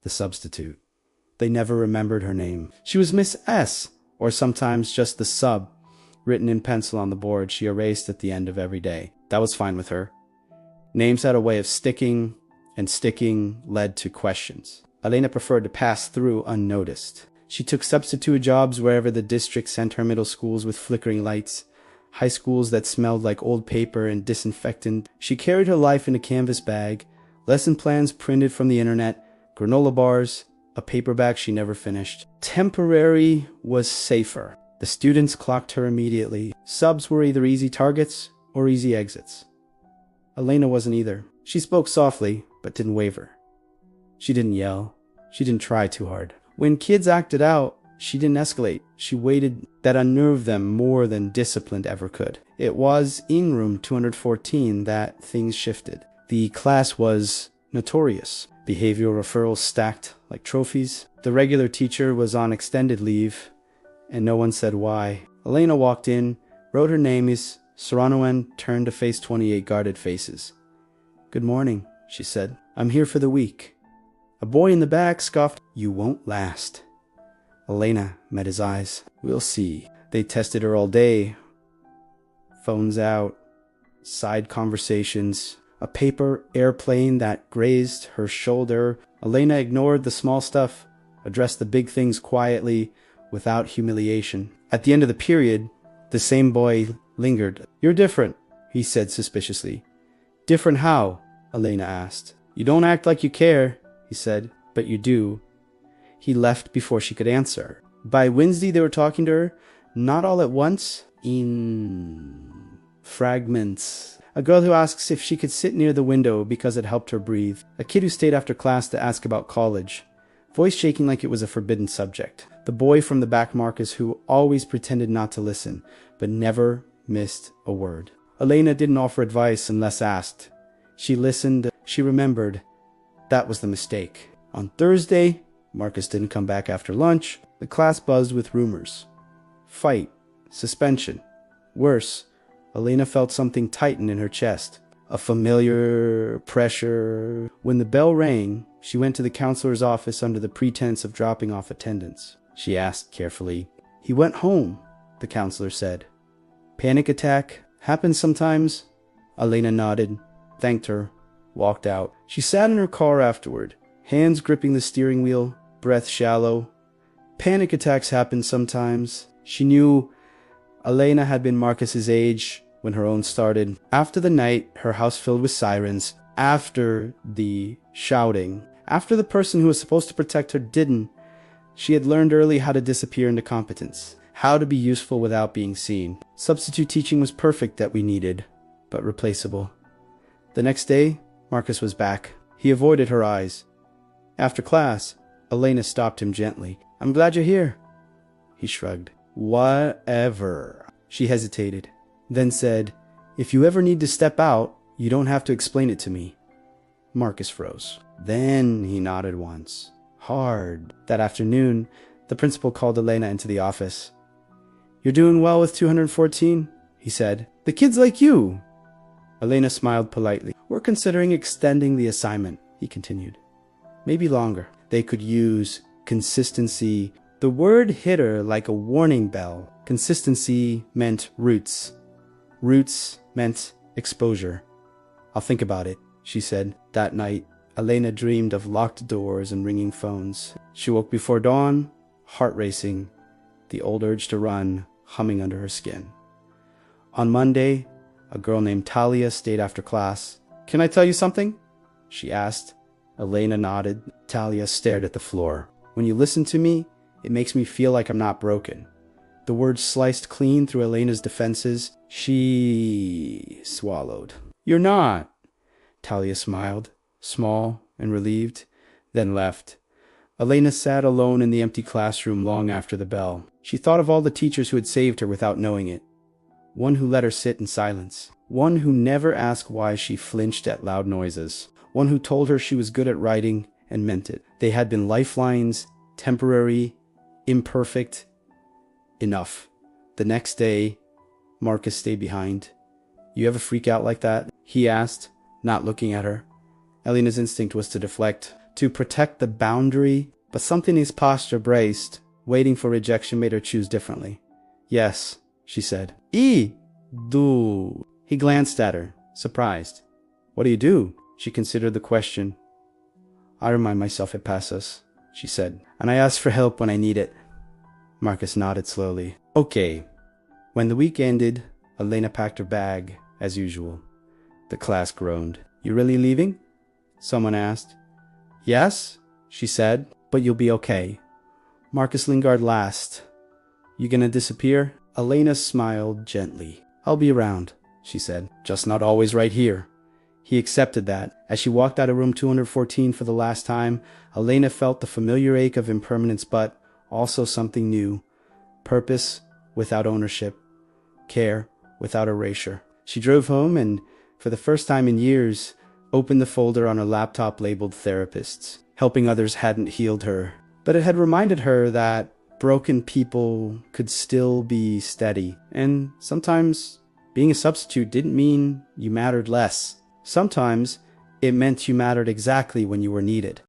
the substitute. They never remembered her name. She was Miss S, or sometimes just the sub, written in pencil on the board she erased at the end of every day. That was fine with her. Names had a way of sticking, and sticking led to questions. Elena preferred to pass through unnoticed. She took substitute jobs wherever the district sent her: middle schools with flickering lights, high schools that smelled like old paper and disinfectant. She carried her life in a canvas bag, lesson plans printed from the internet, granola bars, a paperback she never finished. Temporary was safer. The students clocked her immediately. Subs were either easy targets or easy exits. Elena wasn't either. She spoke softly, but didn't waver. She didn't yell. She didn't try too hard. When kids acted out, she didn't escalate. She waited. That unnerved them more than discipline ever could. It was in room 214 that things shifted. The class was notorious. Behavioral referrals stacked like trophies. The regular teacher was on extended leave, and no one said why. Elena walked in, wrote her name is Serrano, and turned to face 28 guarded faces. "Good morning," she said. "I'm here for the week." A boy in the back scoffed, "You won't last." Elena met his eyes. "We'll see." They tested her all day. Phones out, side conversations, a paper airplane that grazed her shoulder. Elena ignored the small stuff, addressed the big things quietly, without humiliation. At the end of the period, the same boy lingered. "You're different," he said suspiciously. "Different how?" Elena asked. "You don't act like you care," he said, "but you do." He left before she could answer. By Wednesday, they were talking to her, not all at once, in fragments. A girl who asks if she could sit near the window because it helped her breathe. A kid who stayed after class to ask about college, voice shaking like it was a forbidden subject. The boy from the back, Marcus, who always pretended not to listen, but never missed a word. Elena didn't offer advice unless asked. She listened. She remembered. That was the mistake. On Thursday, Marcus didn't come back after lunch. The class buzzed with rumors. Fight. Suspension. Worse, Elena felt something tighten in her chest. A familiar pressure. When the bell rang, she went to the counselor's office under the pretense of dropping off attendance. She asked carefully. "He went home," the counselor said. "Panic attack. Happens sometimes." Elena nodded, thanked her, walked out. She sat in her car afterward, hands gripping the steering wheel, breath shallow. Panic attacks happen sometimes. She knew Elena had been Marcus's age when her own started. After the night, her house filled with sirens, after the shouting, after the person who was supposed to protect her didn't, she had learned early how to disappear into competence, how to be useful without being seen. Substitute teaching was perfect that we needed, but replaceable. The next day, Marcus was back. He avoided her eyes. After class, Elena stopped him gently. "I'm glad you're here." He shrugged. "Whatever." She hesitated, then said, "If you ever need to step out, you don't have to explain it to me." Marcus froze. Then he nodded once. Hard. That afternoon, the principal called Elena into the office. "You're doing well with 214, he said. "The kids like you." Elena smiled politely. "We're considering extending the assignment," he continued. "Maybe longer. They could use consistency." The word hit her like a warning bell. Consistency meant roots. Roots meant exposure. "I'll think about it," she said. That night, Elena dreamed of locked doors and ringing phones. She woke before dawn, heart racing, the old urge to run humming under her skin. On Monday, a girl named Talia stayed after class. "Can I tell you something?" she asked. Elena nodded. Talia stared at the floor. "When you listen to me, it makes me feel like I'm not broken." The words sliced clean through Elena's defenses. She swallowed. "You're not." Talia smiled, small and relieved, then left. Elena sat alone in the empty classroom long after the bell. She thought of all the teachers who had saved her without knowing it. One who let her sit in silence. One who never asked why she flinched at loud noises. One who told her she was good at writing and meant it. They had been lifelines, temporary, imperfect, enough. The next day, Marcus stayed behind. "You ever freak out like that?" he asked, not looking at her. Elena's instinct was to deflect, to protect the boundary, but something in his posture braced, waiting for rejection made her choose differently. Yes, she said. Do. He glanced at her, surprised. What do you do? She considered the question. I remind myself it passes, she said, and I ask for help when I need it. Marcus nodded slowly. Okay. When the week ended, Elena packed her bag, as usual. The class groaned. You really leaving? Someone asked. Yes, she said, but you'll be okay. Marcus Lingard laughed. You gonna disappear? Elena smiled gently. I'll be around, she said, just not always right here. He accepted that. As she walked out of room 214 for the last time, Elena felt the familiar ache of impermanence, but also something new. Purpose without ownership. Care without erasure. She drove home and, for the first time in years, opened the folder on her laptop labeled Therapists. Helping others hadn't healed her, but it had reminded her that broken people could still be steady. And sometimes being a substitute didn't mean you mattered less. Sometimes it meant you mattered exactly when you were needed.